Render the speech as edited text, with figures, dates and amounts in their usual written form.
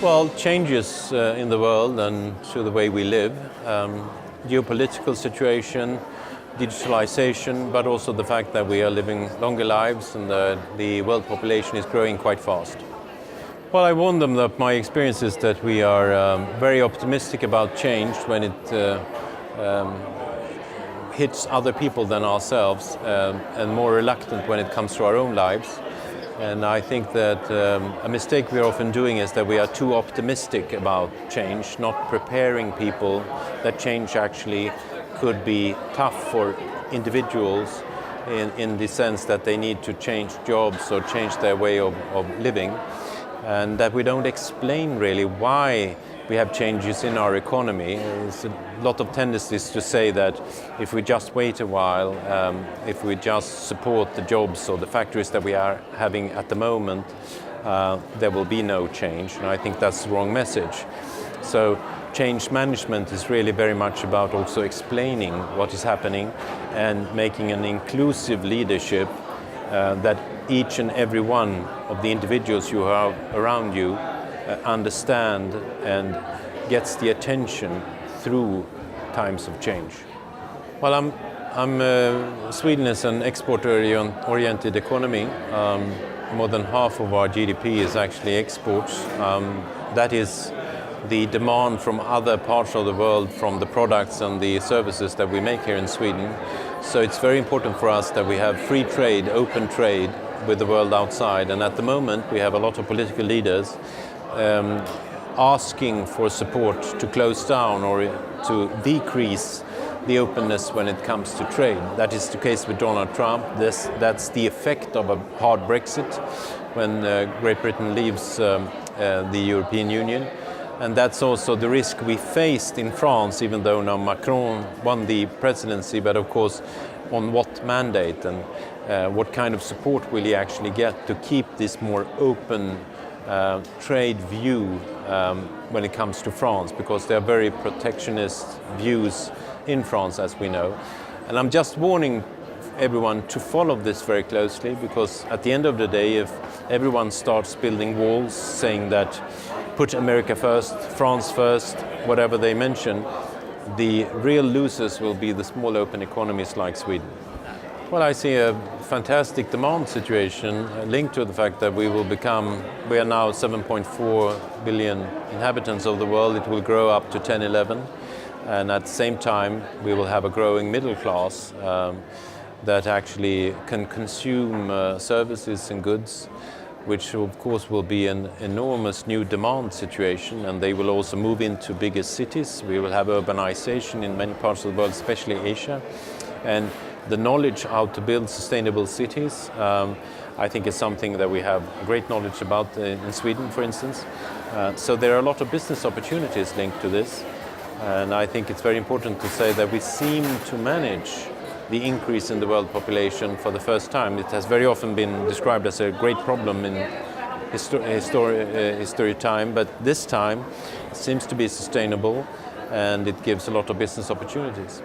Well, changes in the world and to the way we live, geopolitical situation, digitalization, but also the fact that we are living longer lives and the world population is growing quite fast. Well, I warned them that my experience is that we are very optimistic about change when it hits other people than ourselves, and more reluctant when it comes to our own lives. And I think that a mistake we are often doing is that we are too optimistic about change, not preparing people that change actually could be tough for individuals in the sense that they need to change jobs or change their way of living, and that we don't explain really why we have changes in our economy. There's a lot of tendencies to say that if we just wait a while, if we just support the jobs or the factories that we are having at the moment, there will be no change. And I think that's the wrong message. So change management is really very much about also explaining what is happening and making an inclusive leadership that each and every one of the individuals you have around you understand and gets the attention through times of change. Well, Sweden is an export-oriented economy. More than half of our GDP is actually exports. That is the demand from other parts of the world, from the products and the services that we make here in Sweden. So it's very important for us that we have free trade, open trade with the world outside. And at the moment we have a lot of political leaders asking for support to close down or to decrease the openness when it comes to trade. That is the case with Donald Trump. That's the effect of a hard Brexit when Great Britain leaves the European Union. And that's also the risk we faced in France, even though now Macron won the presidency, but of course on what mandate and what kind of support will he actually get to keep this more open trade view when it comes to France, because there are very protectionist views in France, as we know. And I'm just warning everyone to follow this very closely, because at the end of the day, if everyone starts building walls saying that put America first, France first, whatever they mention, the real losers will be the small open economies like Sweden. Well, I see a fantastic demand situation linked to the fact that we are now 7.4 billion inhabitants of the world. It will grow up to 10, 11. And at the same time, we will have a growing middle class that actually can consume services and goods, which of course will be an enormous new demand situation, and they will also move into bigger cities. We will have urbanization in many parts of the world, especially Asia. And the knowledge how to build sustainable cities, I think is something that we have great knowledge about in Sweden, for instance. So there are a lot of business opportunities linked to this. And I think it's very important to say that we seem to manage the increase in the world population for the first time. It has very often been described as a great problem in history time, but this time it seems to be sustainable and it gives a lot of business opportunities.